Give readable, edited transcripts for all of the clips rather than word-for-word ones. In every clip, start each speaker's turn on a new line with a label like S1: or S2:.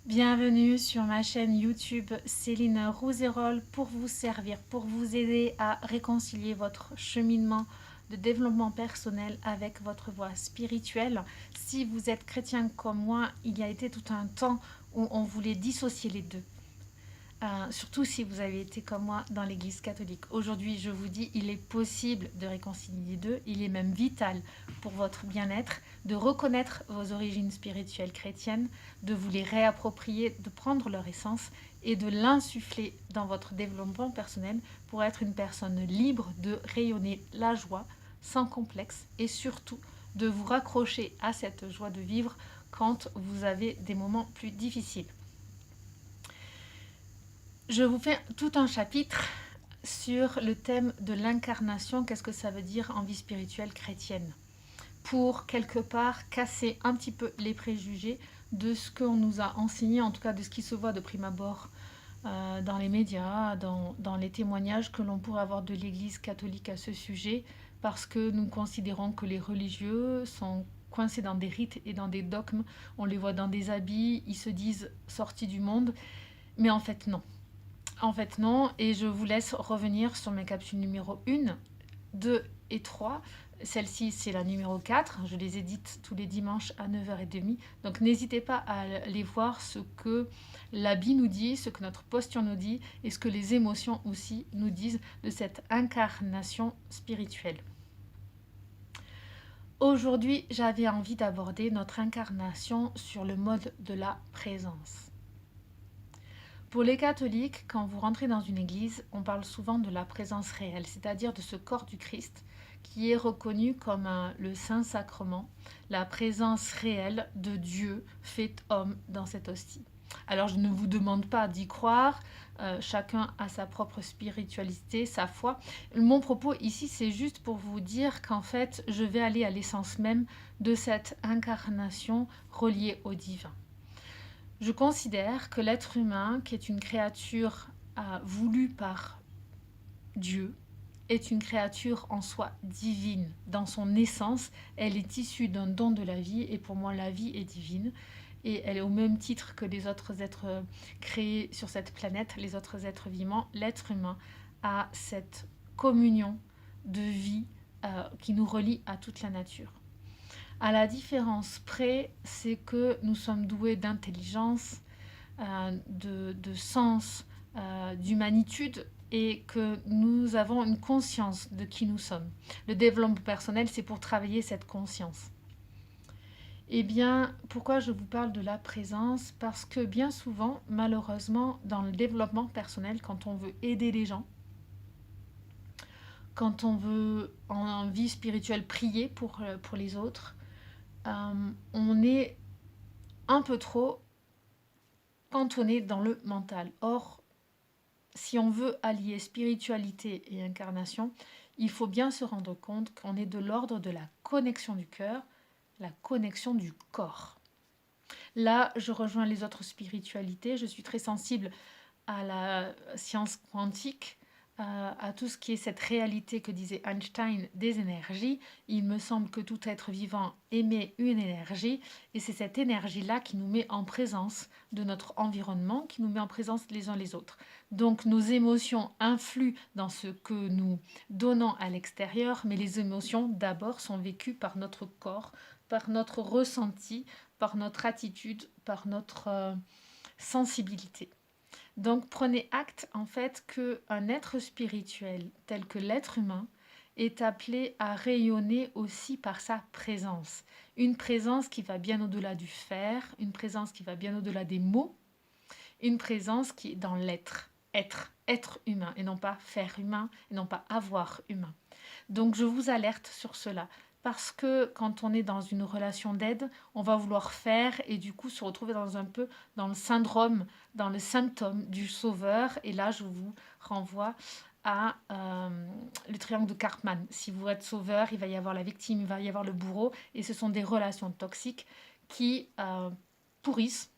S1: Bienvenue sur ma chaîne YouTube Céline Rouzeyrol pour vous servir, pour vous aider à réconcilier votre cheminement de développement personnel avec votre voie spirituelle. Si vous êtes chrétien comme moi, il y a été tout un temps où on voulait dissocier les deux. Surtout si vous avez été comme moi dans l'église catholique. Aujourd'hui, je vous dis, il est possible de réconcilier les deux. Il est même vital pour votre bien-être de reconnaître vos origines spirituelles chrétiennes, de vous les réapproprier, de prendre leur essence et de l'insuffler dans votre développement personnel pour être une personne libre de rayonner la joie sans complexe et surtout de vous raccrocher à cette joie de vivre quand vous avez des moments plus difficiles. Je vous fais tout un chapitre sur le thème de l'incarnation, qu'est-ce que ça veut dire en vie spirituelle chrétienne, pour quelque part casser un petit peu les préjugés de ce qu'on nous a enseigné, en tout cas de ce qui se voit de prime abord dans les médias, dans les témoignages que l'on pourrait avoir de l'Église catholique à ce sujet, parce que nous considérons que les religieux sont coincés dans des rites et dans des dogmes, on les voit dans des habits, ils se disent sortis du monde, mais en fait non. En fait, non, et je vous laisse revenir sur mes capsules numéro 1, 2 et 3. Celle-ci, c'est la numéro 4. Je les édite tous les dimanches à 9h30. Donc, n'hésitez pas à aller voir ce que l'habit nous dit, ce que notre posture nous dit et ce que les émotions aussi nous disent de cette incarnation spirituelle. Aujourd'hui, j'avais envie d'aborder notre incarnation sur le mode de la présence. Pour les catholiques, quand vous rentrez dans une église, on parle souvent de la présence réelle, c'est-à-dire de ce corps du Christ qui est reconnu comme le Saint-Sacrement, la présence réelle de Dieu fait homme dans cette hostie. Alors je ne vous demande pas d'y croire, chacun a sa propre spiritualité, sa foi. Mon propos ici, c'est juste pour vous dire qu'en fait, je vais aller à l'essence même de cette incarnation reliée au divin. Je considère que l'être humain, qui est une créature voulue par Dieu, est une créature en soi divine. Dans son essence, elle est issue d'un don de la vie et pour moi la vie est divine. Et elle est au même titre que les autres êtres créés sur cette planète, les autres êtres vivants. L'être humain a cette communion de vie qui nous relie à toute la nature. À la différence près, c'est que nous sommes doués d'intelligence, de sens, d'humanitude et que nous avons une conscience de qui nous sommes. Le développement personnel, c'est pour travailler cette conscience. Eh bien, pourquoi je vous parle de la présence? Parce que bien souvent, malheureusement, dans le développement personnel, quand on veut aider les gens, quand on veut en vie spirituelle prier pour les autres, on est un peu trop cantonné dans le mental. Or, si on veut allier spiritualité et incarnation, il faut bien se rendre compte qu'on est de l'ordre de la connexion du cœur, la connexion du corps. Là, je rejoins les autres spiritualités, je suis très sensible à la science quantique, à tout ce qui est cette réalité que disait Einstein des énergies. Il me semble que tout être vivant émet une énergie et c'est cette énergie-là qui nous met en présence de notre environnement, qui nous met en présence les uns les autres. Donc nos émotions influent dans ce que nous donnons à l'extérieur, mais les émotions d'abord sont vécues par notre corps, par notre ressenti, par notre attitude, par notre sensibilité. Donc prenez acte en fait qu'un être spirituel tel que l'être humain est appelé à rayonner aussi par sa présence. Une présence qui va bien au-delà du faire, une présence qui va bien au-delà des mots, une présence qui est dans l'être, être humain et non pas faire humain et non pas avoir humain. Donc je vous alerte sur cela. Parce que quand on est dans une relation d'aide, on va vouloir faire et du coup se retrouver dans un peu dans le syndrome, dans le symptôme du sauveur. Et là, je vous renvoie à le triangle de Karpman. Si vous êtes sauveur, il va y avoir la victime, il va y avoir le bourreau. Et ce sont des relations toxiques qui pourrissent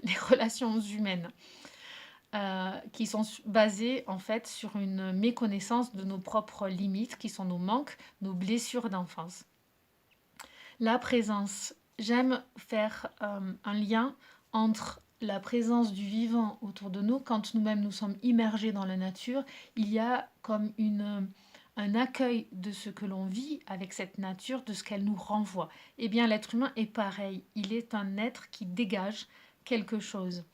S1: les relations humaines. Qui sont basées en fait sur une méconnaissance de nos propres limites, qui sont nos manques, nos blessures d'enfance. La présence, j'aime faire un lien entre la présence du vivant autour de nous, quand nous-mêmes nous sommes immergés dans la nature, il y a comme un accueil de ce que l'on vit avec cette nature, de ce qu'elle nous renvoie. Eh bien, l'être humain est pareil. Il est un être qui dégage quelque chose.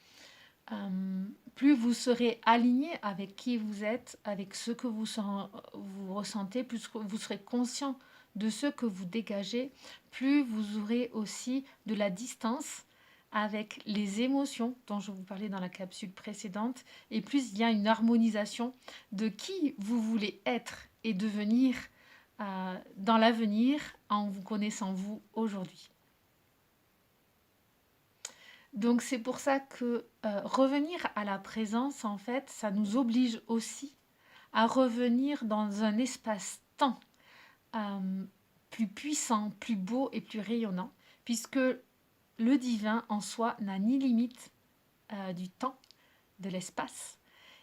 S1: Plus vous serez aligné avec qui vous êtes, avec ce que vous ressentez, plus vous serez conscient de ce que vous dégagez, plus vous aurez aussi de la distance avec les émotions dont je vous parlais dans la capsule précédente, et plus il y a une harmonisation de qui vous voulez être et devenir dans l'avenir en vous connaissant vous aujourd'hui. Donc c'est pour ça que revenir à la présence, en fait, ça nous oblige aussi à revenir dans un espace-temps plus puissant, plus beau et plus rayonnant, puisque le divin en soi n'a ni limite du temps, de l'espace.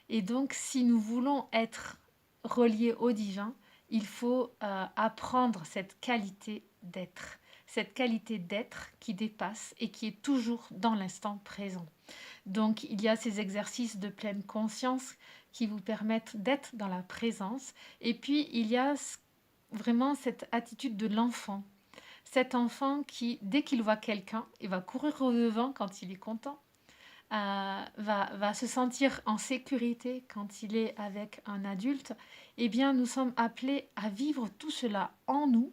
S1: Et donc si nous voulons être reliés au divin, il faut apprendre cette qualité d'être. Cette qualité d'être qui dépasse et qui est toujours dans l'instant présent. Donc il y a ces exercices de pleine conscience qui vous permettent d'être dans la présence. Et puis il y a vraiment cette attitude de l'enfant. Cet enfant qui, dès qu'il voit quelqu'un, il va courir au devant quand il est content, va se sentir en sécurité quand il est avec un adulte. Eh bien, nous sommes appelés à vivre tout cela en nous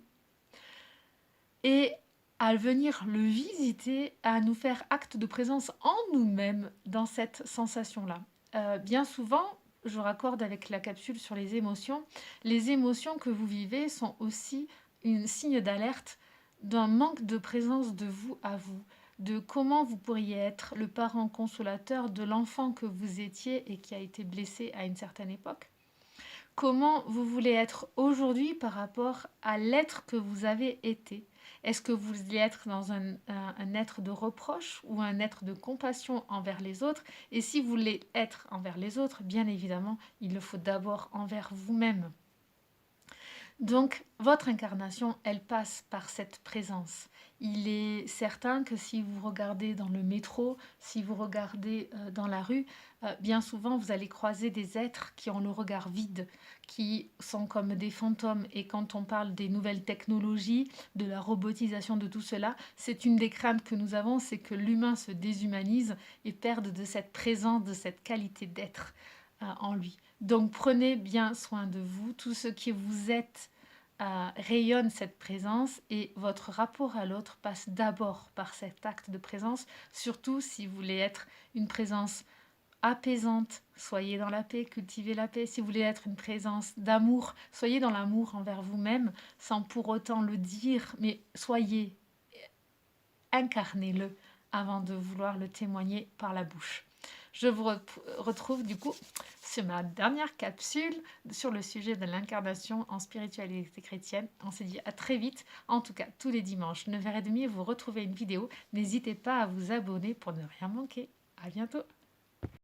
S1: et à venir le visiter, à nous faire acte de présence en nous-mêmes dans cette sensation-là. Bien souvent, je raccorde avec la capsule sur les émotions que vous vivez sont aussi un signe d'alerte d'un manque de présence de vous à vous, de comment vous pourriez être le parent consolateur de l'enfant que vous étiez et qui a été blessé à une certaine époque. Comment vous voulez être aujourd'hui par rapport à l'être que vous avez été. Est-ce que vous voulez être dans un être de reproche ou un être de compassion envers les autres? Et si vous voulez être envers les autres, bien évidemment, il le faut d'abord envers vous-même. Donc, votre incarnation, elle passe par cette présence. Il est certain que si vous regardez dans le métro, si vous regardez dans la rue, bien souvent, vous allez croiser des êtres qui ont le regard vide, qui sont comme des fantômes. Et quand on parle des nouvelles technologies, de la robotisation, de tout cela, c'est une des craintes que nous avons, c'est que l'humain se déshumanise et perde de cette présence, de cette qualité d'être en lui. Donc prenez bien soin de vous, tout ce qui vous êtes rayonne cette présence et votre rapport à l'autre passe d'abord par cet acte de présence, surtout si vous voulez être une présence apaisante, soyez dans la paix, cultivez la paix. Si vous voulez être une présence d'amour, soyez dans l'amour envers vous-même sans pour autant le dire, mais soyez, incarnez-le avant de vouloir le témoigner par la bouche. Je vous retrouve du coup sur ma dernière capsule sur le sujet de l'incarnation en spiritualité chrétienne. On se dit à très vite, en tout cas tous les dimanches 9h30 vous retrouvez une vidéo. N'hésitez pas à vous abonner pour ne rien manquer. À bientôt.